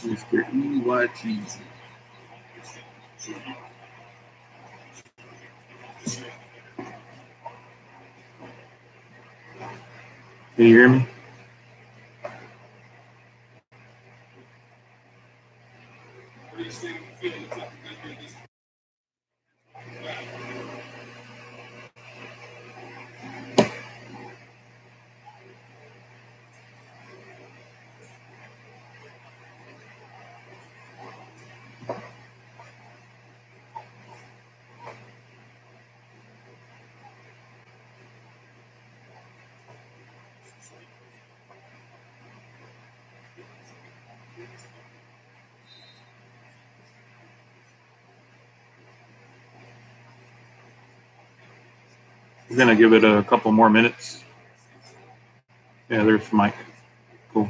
Mr. EYT. Can you hear me? We're gonna give it a couple more minutes. Yeah, there's Mike. Cool.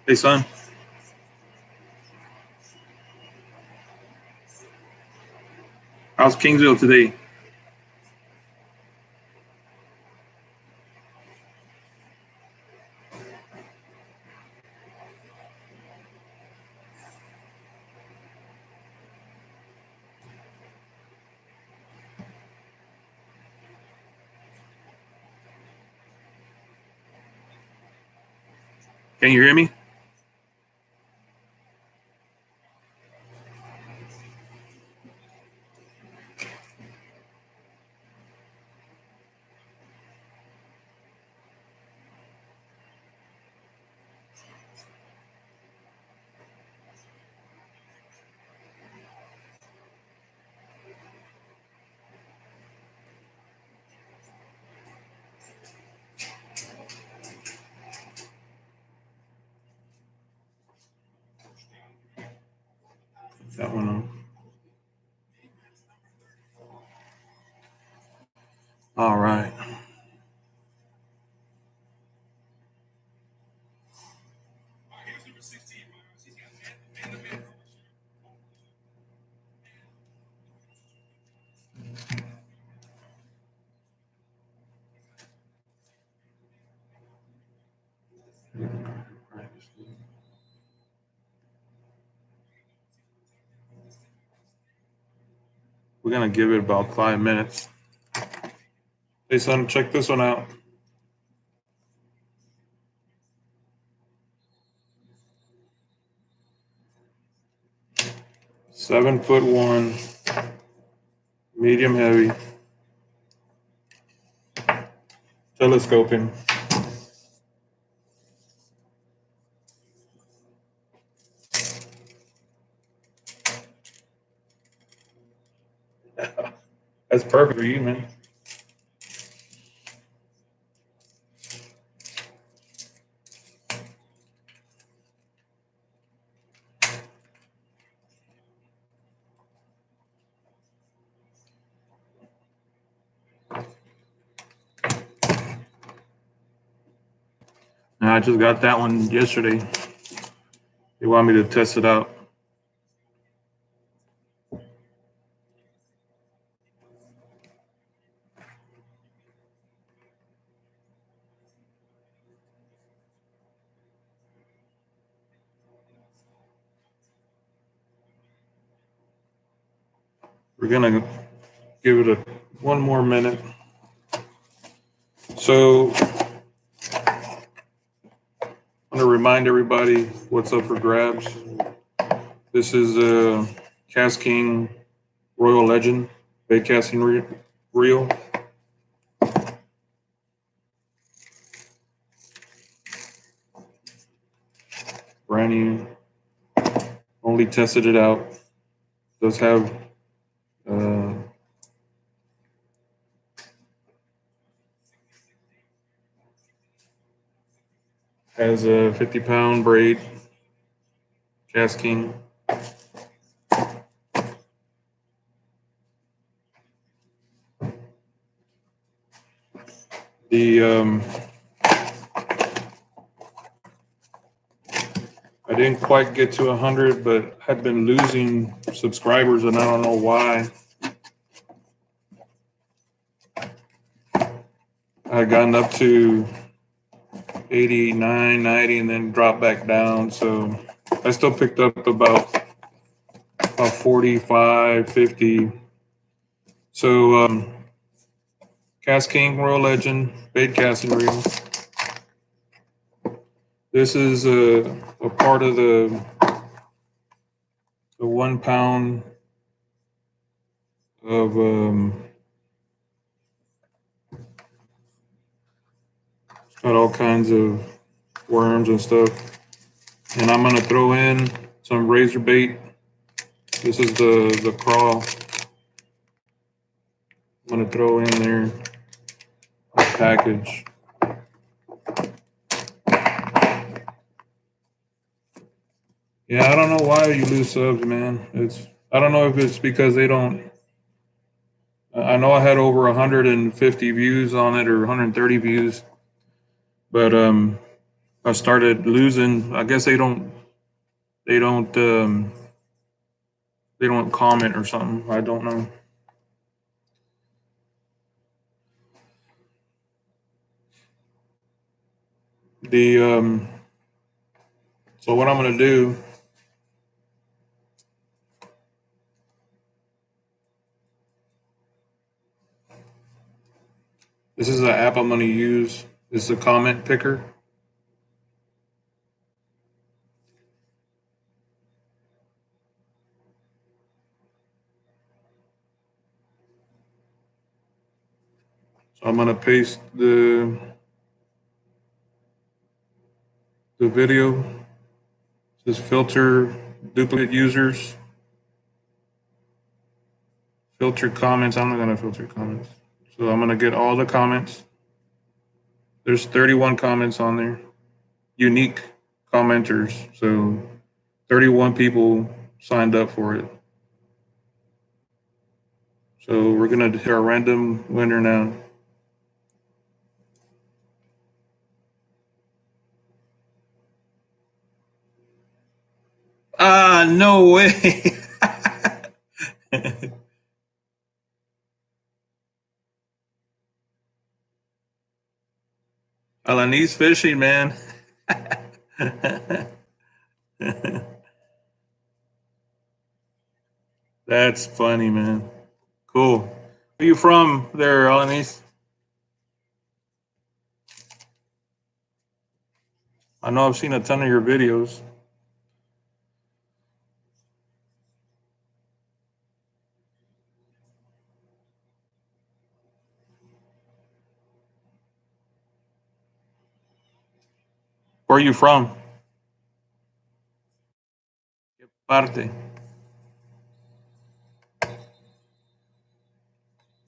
Hey, son. How's Kingsville today? Can you hear me? That one on. All right. We're gonna give it about 5 minutes. Hey, son, check this one out. (7'1", medium heavy, telescoping. That's perfect for you, man. I just got that one yesterday. They want me to test it out. We're gonna give it one more minute. So I'm gonna remind everybody what's up for grabs. This is a Cast King Royal Legend bait casting reel. tiny. Only tested it out. Does have has a 50-pound braid, Cast King. The I didn't quite get to 100, but had been losing subscribers, and I don't know why. I had gotten up to 89, 90, and then dropped back down. So I still picked up about 45, 50. So Cast King Royal Legend, bait casting reel. This is a part of the 1 pound of got all kinds of worms and stuff. And I'm gonna throw in some razor bait. This is the crawl. I'm gonna throw in there a package. Yeah, I don't know why you lose subs, man. I don't know if it's because they don't. I know I had over 150 views on it or 130 views, but I started losing. I guess they don't comment or something. I don't know. So what I'm gonna do. This is the app I'm gonna use. This is a comment picker. So I'm gonna paste the video. This filter duplicate users. Filter comments. I'm not gonna filter comments. So I'm gonna get all the comments. There's 31 comments on there. Unique commenters. So 31 people signed up for it. So we're gonna hit our random winner now. No way. Alanis Fishing, man. That's funny, man. Cool. Where are you from there, Alanis? I know I've seen a ton of your videos. Where are you from? ¿Qué parte?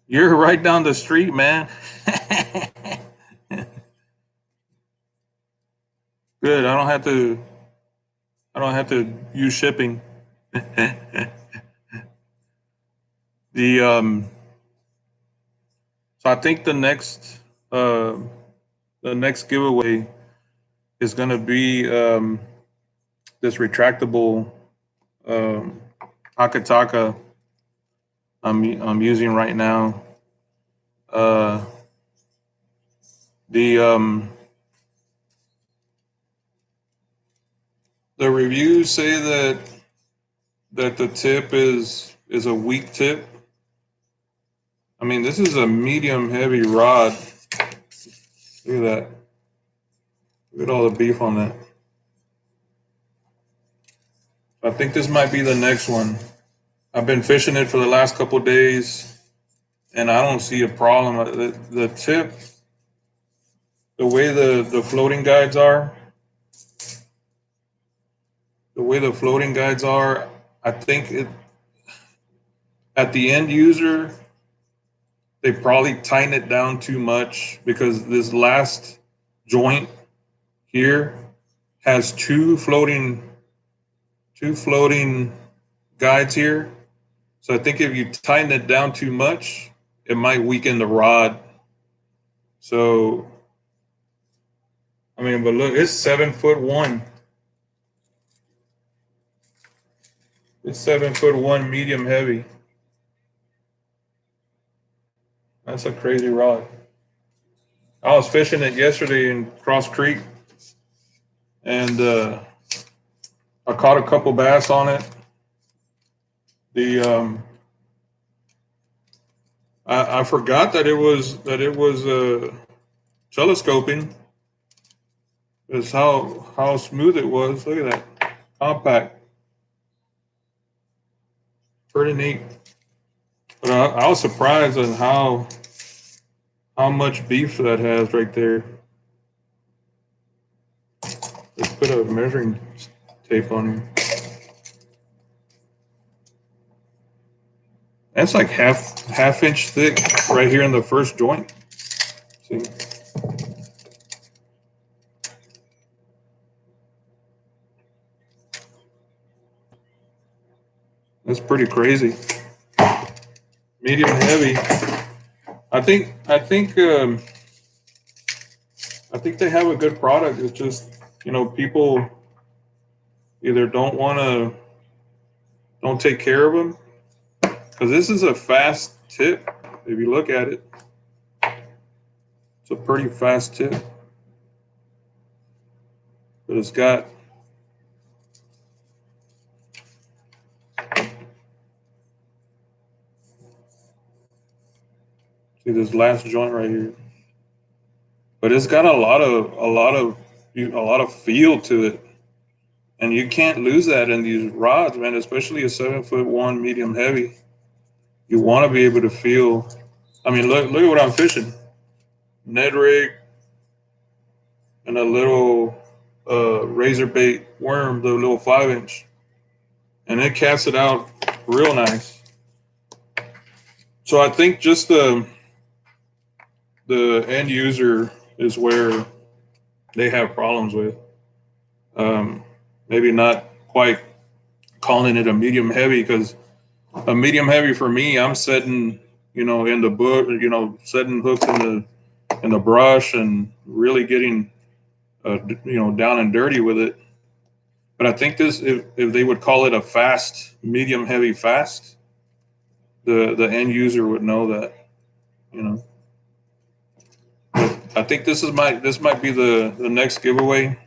You're right down the street, man. Good. I don't have to use shipping. the So I think uh the next giveaway is gonna be this retractable Akataka I'm using right now. The the reviews say that the tip is a weak tip. I mean, this is a medium heavy rod. Look at that. Look at all the beef on that. I think this might be the next one. I've been fishing it for the last couple days, and I don't see a problem. The tip, the way the floating guides are, way the floating guides are, I think at the end user, they probably tighten it down too much because this last joint here has two floating guides here. So I think if you tighten it down too much, it might weaken the rod. So I mean, but look, it's 7'1". It's 7'1", medium heavy. That's a crazy rod. I was fishing it yesterday in Cross Creek, and I caught a couple bass on it. The I forgot that it was telescoping. Is how smooth it was. Look at that, compact, pretty neat. But I was surprised at how much beef that has right there. Let's put a measuring tape on here. That's like half inch thick right here in the first joint. See? That's pretty crazy. Medium heavy. I think they have a good product. It's just, people either don't take care of them, because this is a fast tip. If you look at it, it's a pretty fast tip, but it's got, see this last joint right here, but it's got a lot of feel to it, and you can't lose that in these rods, man. Especially a 7'1" medium heavy. You want to be able to feel. I mean, look at what I'm fishing. Ned rig and a little razor bait worm, the little 5-inch, and it casts it out real nice. So I think just the end user is where they have problems with. Maybe not quite calling it a medium heavy, because a medium heavy for me, I'm setting, in the book, setting hooks in the brush and really getting, down and dirty with it. But I think this, if they would call it a fast, medium heavy fast, the end user would know that, But I think this might be the next giveaway.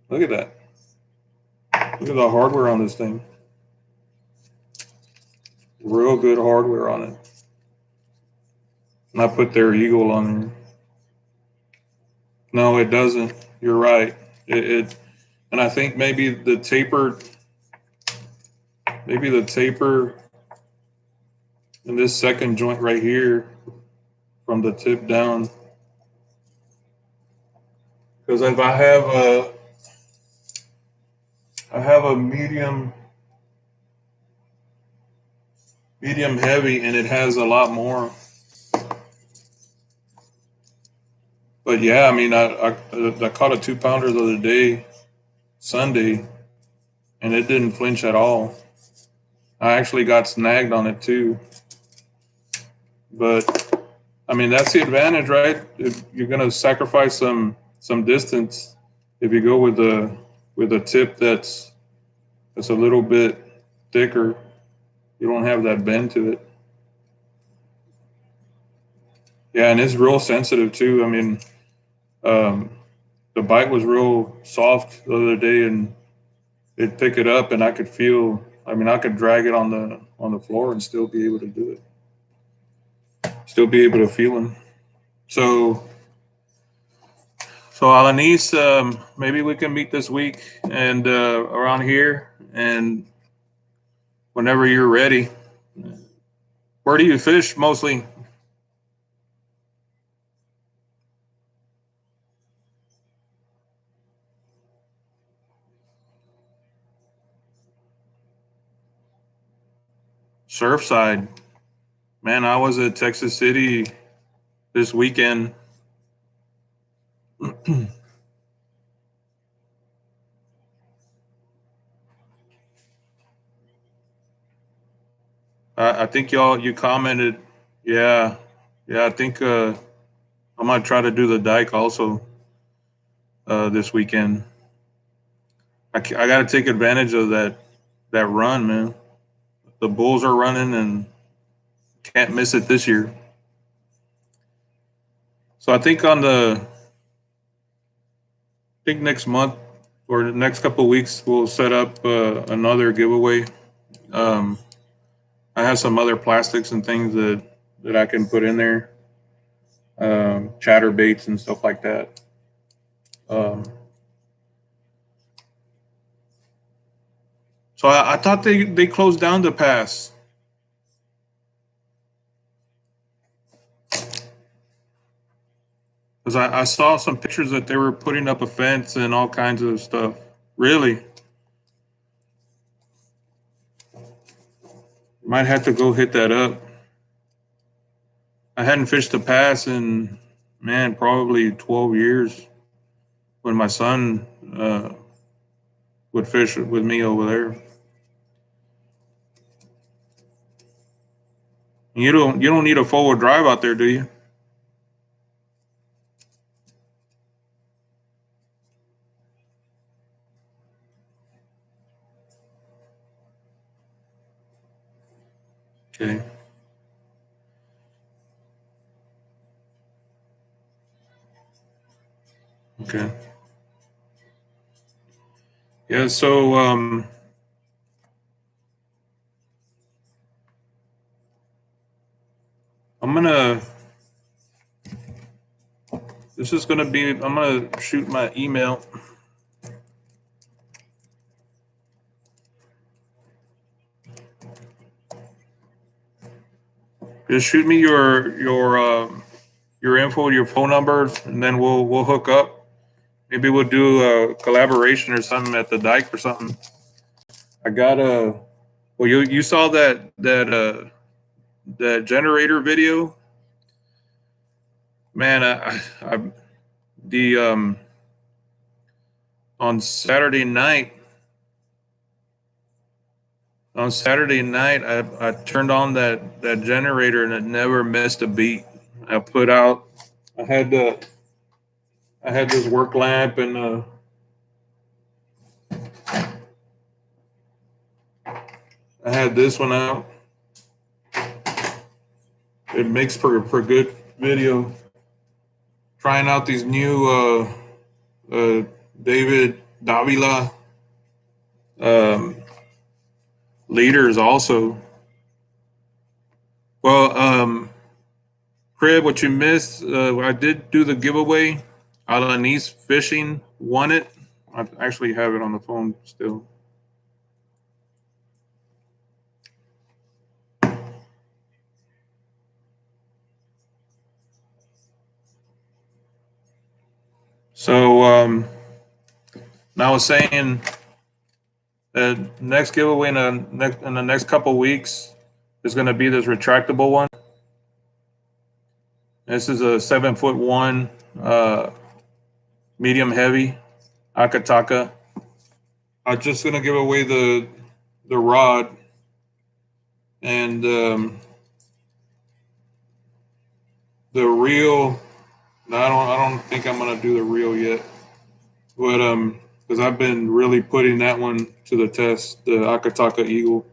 Look at that. Look at the hardware on this thing. Real good hardware on it. And I put their Eagle on there. No, it doesn't. You're right. And I think maybe the taper in this second joint right here from the tip down. Because if I have a medium heavy, and it has a lot more. But yeah, I mean, I caught a 2-pounder the other day, Sunday, and it didn't flinch at all. I actually got snagged on it too. But I mean, that's the advantage, right? If you're gonna sacrifice some distance, if you go with a tip that's a little bit thicker, you don't have that bend to it. Yeah, and it's real sensitive too. I mean, the bite was real soft the other day, and it'd pick it up, and I could feel. I mean, I could drag it on the floor and still be able to do it. Still be able to feel them. So Alanis, maybe we can meet this week and around here, and whenever you're ready. Where do you fish mostly? Surfside. Man, I was at Texas City this weekend. I think you commented. Yeah, yeah. I think I'm gonna try to do the dike also this weekend. I got to take advantage of that run, man. The Bulls are running and can't miss it this year. So I think next month or the next couple of weeks we'll set up another giveaway. Um, I have some other plastics and things that I can put in there, chatter baits and stuff like that. Um, so I thought they closed down the pass. Because I saw some pictures that they were putting up a fence and all kinds of stuff. Really? Might have to go hit that up. I hadn't fished the pass in, man, probably 12 years when my son would fish with me over there. You don't need a forward drive out there, do you? Okay. Okay. Yeah, so I'm gonna this is gonna be I'm gonna shoot my email. Just shoot me your info, your phone number, and then we'll hook up. Maybe we'll do a collaboration or something at the dike or something. I got a well you saw that generator video. Man, I the on Saturday night I turned on that generator and it never missed a beat. I put out I had I had this work lamp and I had this one out. It makes for good video. Trying out these new David Davila um, leaders also. Well, Crib, what you missed, I did do the giveaway. Alanis Fishing won it. I actually have it on the phone still. So now I was saying the next giveaway in the next couple of weeks is going to be this retractable one. This is a 7'1" medium heavy Akataka. I'm just going to give away the rod and the reel. No, I don't think I'm going to do the reel yet, but because I've been really putting that one to the test, the Akataka Eagle.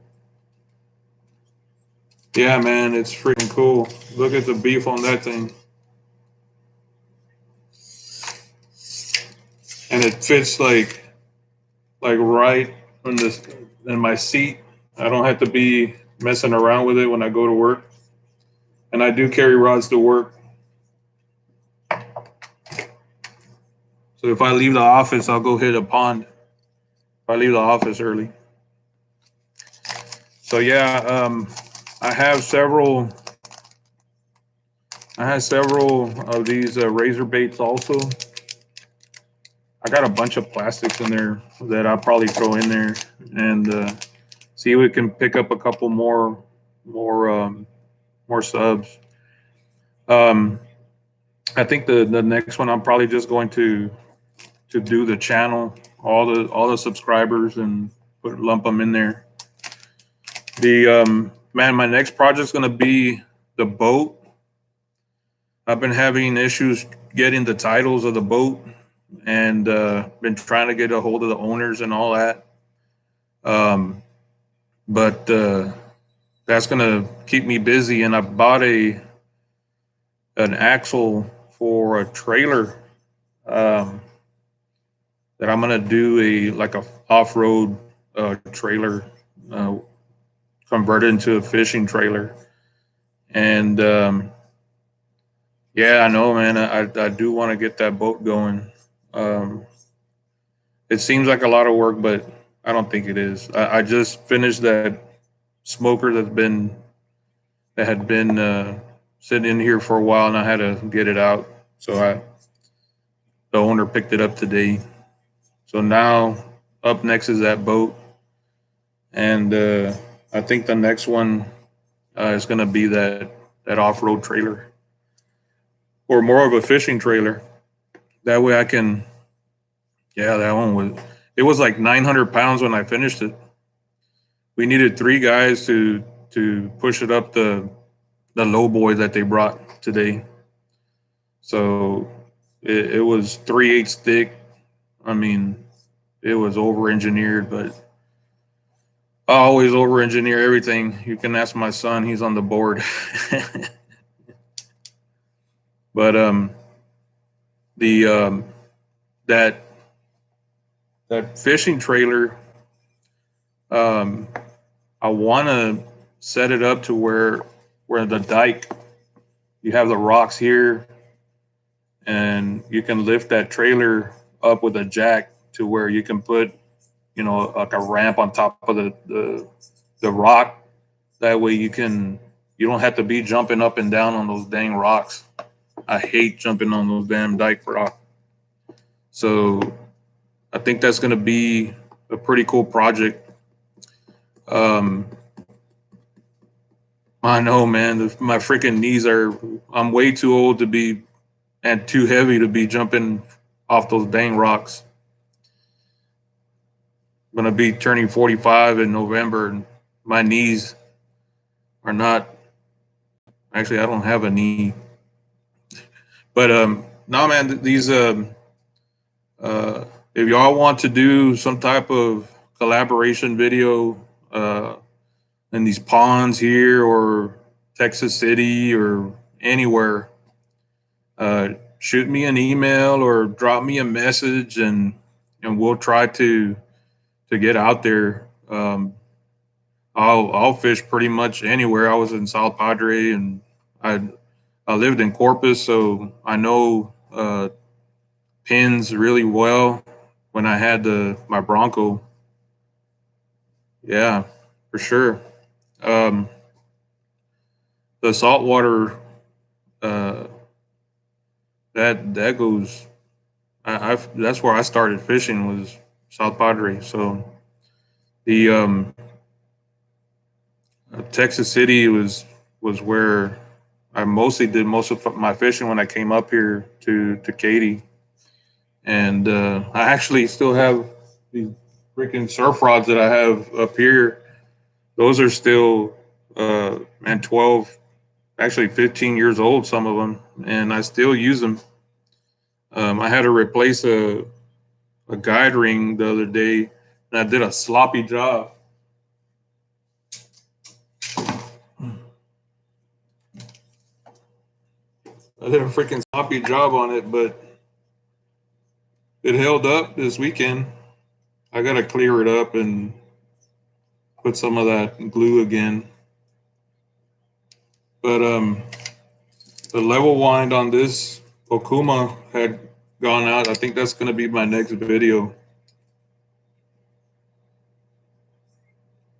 Yeah, man, it's freaking cool. Look at the beef on that thing. And it fits like right in my seat. I don't have to be messing around with it when I go to work. And I do carry rods to work. So if I leave the office, I'll go hit a pond. If I leave the office early. So yeah, I have several of these razor baits also. I got a bunch of plastics in there that I'll probably throw in there and see if we can pick up a couple more subs. Um, I think the next one I'm probably just going to do the channel, all the subscribers, and lump them in there. The man, my next project's gonna be the boat. I've been having issues getting the titles of the boat, and been trying to get a hold of the owners and all that. But that's gonna keep me busy. And I bought an axle for a trailer that I'm gonna do a off-road trailer, convert it into a fishing trailer. And yeah, I know, man. I do want to get that boat going. It seems like a lot of work, but I don't think it is. I just finished that smoker that had been sitting in here for a while, and I had to get it out. So the owner picked it up today. So now up next is that boat, and I think the next one is going to be that off-road trailer, or more of a fishing trailer. That way I can, yeah, that one was like 900 pounds when I finished it. We needed 3 guys to push it up the low boy that they brought today. So it was 3/8 thick. I mean, it was over engineered, but I always over engineer everything. You can ask my son; he's on the board. But the that fishing trailer, I want to set it up to where the dike, you have the rocks here, and you can lift that trailer up with a jack to where you can put, like a ramp on top of the rock. That way you don't have to be jumping up and down on those dang rocks. I hate jumping on those damn dike rocks. So I think that's going to be a pretty cool project. I know, man. My freaking knees I'm way too old to be, and too heavy to be jumping off those dang rocks. I'm going to be turning 45 in November, and my knees are not, actually, I don't have a knee. But no, man, these, if y'all want to do some type of collaboration video in these ponds here or Texas City or anywhere, shoot me an email or drop me a message, and we'll try to get out there. I'll fish pretty much anywhere. I was in South Padre, and I lived in Corpus, so I know pins really well when I had my Bronco. Yeah, for sure. The saltwater, that goes. That's where I started fishing, was South Padre. So the Texas City was where I mostly did most of my fishing when I came up here to Katy. And I actually still have these freaking surf rods that I have up here. Those are still, 12, actually 15 years old, some of them, and I still use them. I had to replace a guide ring the other day, and I did a sloppy job. I did a freaking sloppy job on it, but it held up this weekend. I got to clear it up and put some of that glue again. But the level wind on this Okuma had gone out. I think that's going to be my next video.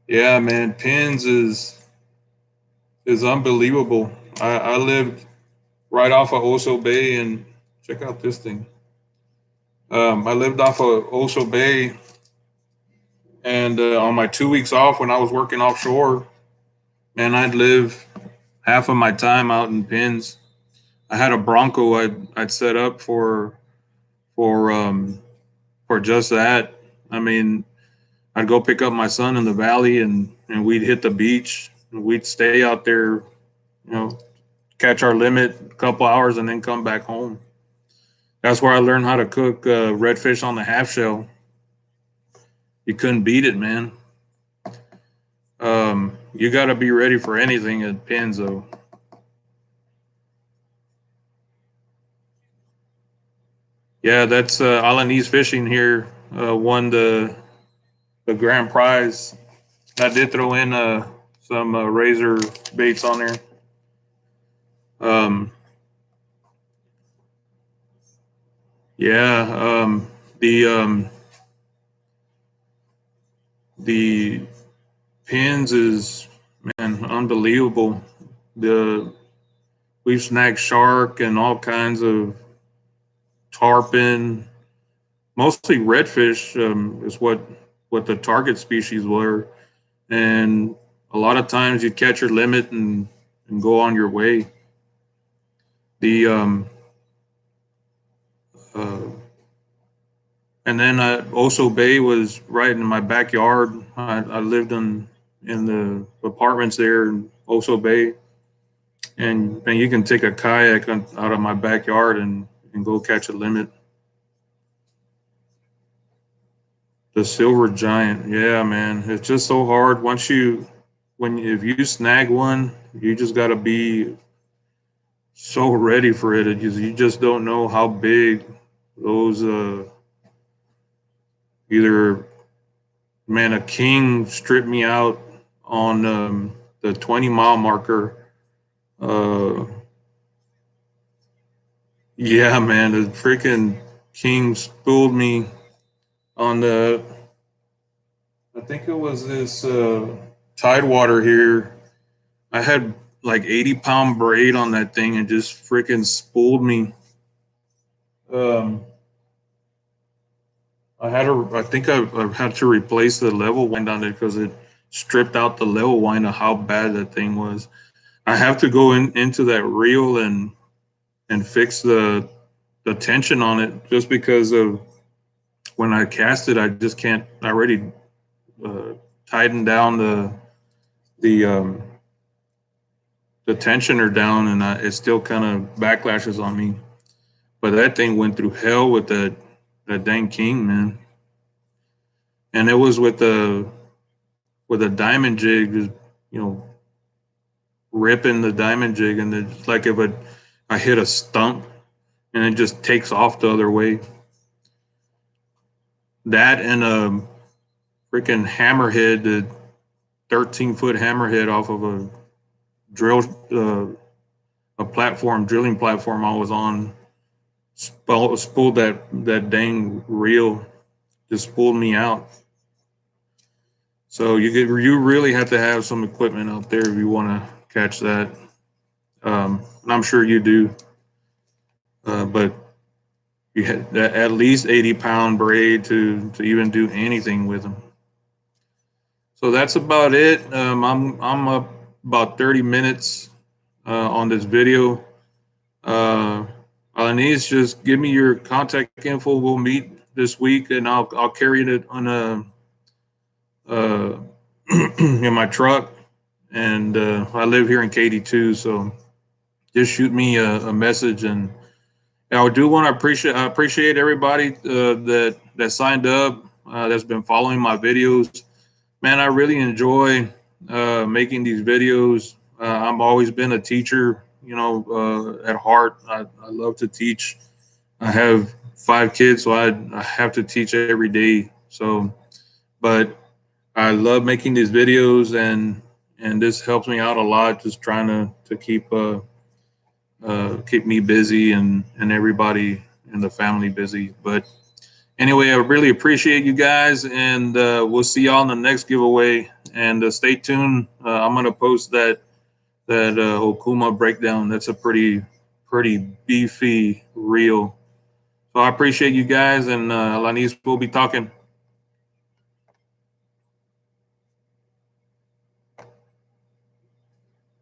Yeah, man, pins is unbelievable. I lived right off of Oso Bay, and check out this thing. I lived off of Oso Bay, and on my 2 weeks off when I was working offshore, man, I'd live half of my time out in pins. I had a Bronco I'd set up for um for just that. I mean, I'd go pick up my son in the valley, and we'd hit the beach, and we'd stay out there, catch our limit a couple hours, and then come back home. That's where I learned how to cook redfish on the half shell. You couldn't beat it, man. You got to be ready for anything at pins, though. Yeah, that's Alanese Fishing here won the grand prize. I did throw in some razor baits on there. Um, yeah, the pins is, man, unbelievable. The We've snagged shark and all kinds of tarpon, mostly redfish is what the target species were, and a lot of times you'd catch your limit and go on your way. The uh, and then Oso Bay was right in my backyard. I lived in the apartments there in Oso Bay, and you can take a kayak out of my backyard and go catch a limit. The silver giant, yeah, man, it's just so hard. If you snag one, you just got to be so ready for it. You just don't know how big those either, man, a king stripped me out on the 20-mile marker. Uh, yeah, man, the freaking king spooled me on I think it was this Tidewater here. I had like 80-pound braid on that thing and just freaking spooled me. Um, I think I had to replace the level wind on it because it stripped out the level wind of how bad that thing was. I have to go into that reel and fix the tension on it just because of when I cast it, I just can't. I already tightened down the the tensioner down, and it still kind of backlashes on me. But that thing went through hell with that dang king, man. And it was with a diamond jig, just, ripping the diamond jig, and it's like if I hit a stump and it just takes off the other way. That and a freaking hammerhead, the 13-foot hammerhead off of a drill, drilling platform I was on, spooled that dang reel, just spooled me out. So you really have to have some equipment out there if you want to catch that. And I'm sure you do, but you had at least 80-pound braid to even do anything with them. So that's about it. I'm up about 30 minutes on this video. Alanis, just give me your contact info. We'll meet this week, and I'll carry it on in my truck. And I live here in Katy too, so just shoot me a message. And I do want to appreciate everybody that signed up, that's been following my videos. Man, I really enjoy making these videos. I've always been a teacher, at heart. I love to teach. I have 5 kids, so I have to teach every day. So, but I love making these videos, and this helps me out a lot. Just trying to keep me busy and everybody in the family busy. But anyway, I really appreciate you guys, and we'll see y'all in the next giveaway. And stay tuned. I'm gonna post that Okuma breakdown. That's a pretty beefy reel. So I appreciate you guys, and Lanis will be talking.